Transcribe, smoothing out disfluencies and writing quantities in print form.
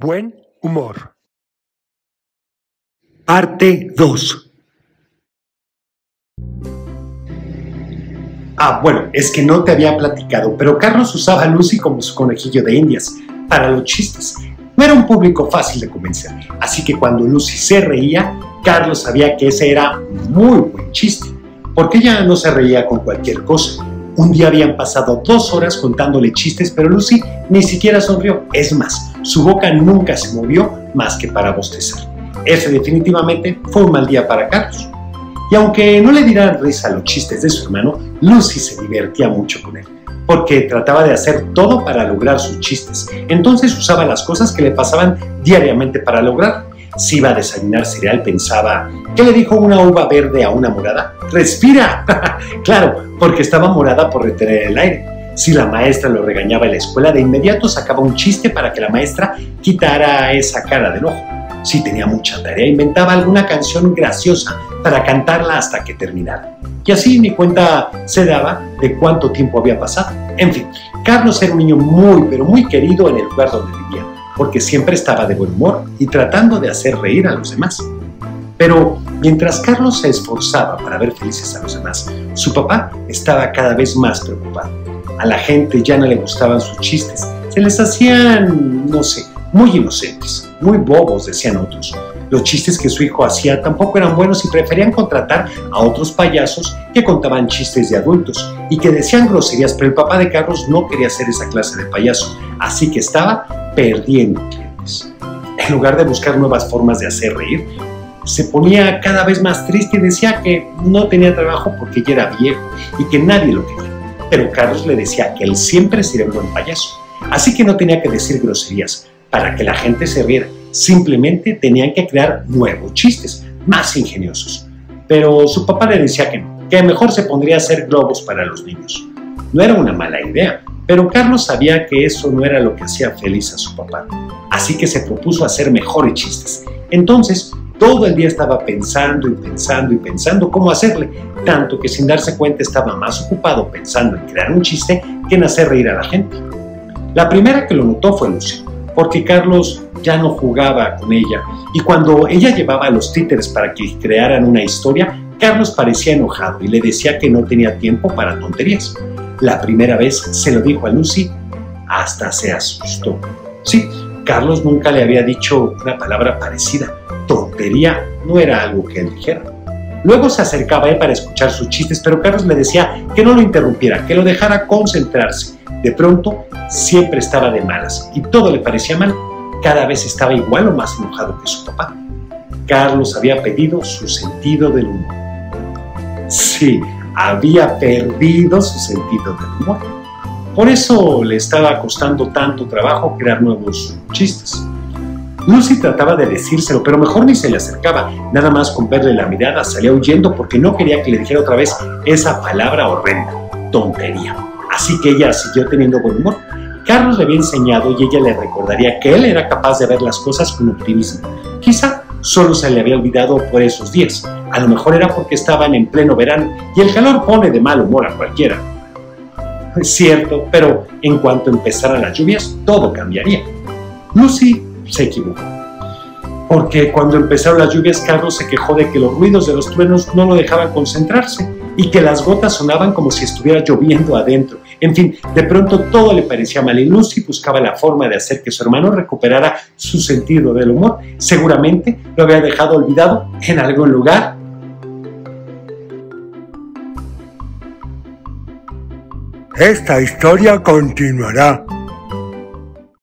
Buen humor. Parte 2. Bueno, es que no te había platicado, pero Carlos usaba a Lucy como su conejillo de indias para los chistes. No era un público fácil de convencer, así que cuando Lucy se reía, Carlos sabía que ese era muy buen chiste, porque ella no se reía con cualquier cosa. Un día habían pasado 2 horas contándole chistes, pero Lucy ni siquiera sonrió. Es más, su boca nunca se movió más que para bostezar. Ese definitivamente fue un mal día para Carlos. Y aunque no le dieran risa a los chistes de su hermano, Lucy se divertía mucho con él, porque trataba de hacer todo para lograr sus chistes. Entonces usaba las cosas que le pasaban diariamente para lograrlo. Si iba a desayunar cereal, pensaba: ¿qué le dijo una uva verde a una morada? ¡Respira! Claro, porque estaba morada por retener el aire. Si la maestra lo regañaba en la escuela, de inmediato sacaba un chiste para que la maestra quitara esa cara del ojo. Si tenía mucha tarea, inventaba alguna canción graciosa para cantarla hasta que terminara. Y así ni cuenta se daba de cuánto tiempo había pasado. En fin, Carlos era un niño muy, pero muy querido en el lugar donde vivía, porque siempre estaba de buen humor y tratando de hacer reír a los demás. Pero mientras Carlos se esforzaba para ver felices a los demás, su papá estaba cada vez más preocupado. A la gente ya no le gustaban sus chistes, se les hacían, no sé, muy inocentes, muy bobos, decían otros. Los chistes que su hijo hacía tampoco eran buenos y preferían contratar a otros payasos que contaban chistes de adultos y que decían groserías, pero el papá de Carlos no quería ser esa clase de payaso, así que estaba perdiendo clientes. En lugar de buscar nuevas formas de hacer reír, se ponía cada vez más triste y decía que no tenía trabajo porque ya era viejo y que nadie lo quería. Pero Carlos le decía que él siempre sería un buen payaso, así que no tenía que decir groserías para que la gente se riera. Simplemente tenían que crear nuevos chistes, más ingeniosos. Pero su papá le decía que no, que mejor se pondría a hacer globos para los niños. No era una mala idea, pero Carlos sabía que eso no era lo que hacía feliz a su papá. Así que se propuso hacer mejores chistes. Entonces, todo el día estaba pensando y pensando y pensando cómo hacerle, tanto que sin darse cuenta estaba más ocupado pensando en crear un chiste que en hacer reír a la gente. La primera que lo notó fue Lucy, porque Carlos ya no jugaba con ella, y cuando ella llevaba a los títeres para que crearan una historia, Carlos parecía enojado y le decía que no tenía tiempo para tonterías. La primera vez se lo dijo a Lucy, hasta se asustó. Sí, Carlos nunca le había dicho una palabra parecida. Tontería no era algo que él dijera. Luego se acercaba a él para escuchar sus chistes, pero Carlos le decía que no lo interrumpiera, que lo dejara concentrarse. De pronto, siempre estaba de malas y todo le parecía mal. Cada vez estaba igual o más enojado que su papá. Carlos había perdido su sentido del humor. Sí, había perdido su sentido del humor. Por eso le estaba costando tanto trabajo crear nuevos chistes. Lucy trataba de decírselo, pero mejor ni se le acercaba. Nada más con verle la mirada salía huyendo porque no quería que le dijera otra vez esa palabra horrenda, tontería. Así que ella siguió teniendo buen humor. Carlos le había enseñado y ella le recordaría que él era capaz de ver las cosas con optimismo. Quizá solo se le había olvidado por esos días. A lo mejor era porque estaban en pleno verano y el calor pone de mal humor a cualquiera. Es cierto, pero en cuanto empezaran las lluvias, todo cambiaría. Lucy se equivocó, porque cuando empezaron las lluvias, Carlos se quejó de que los ruidos de los truenos no lo dejaban concentrarse y que las gotas sonaban como si estuviera lloviendo adentro. En fin, de pronto todo le parecía mal y Lucy buscaba la forma de hacer que su hermano recuperara su sentido del humor. Seguramente lo había dejado olvidado en algún lugar. Esta historia continuará.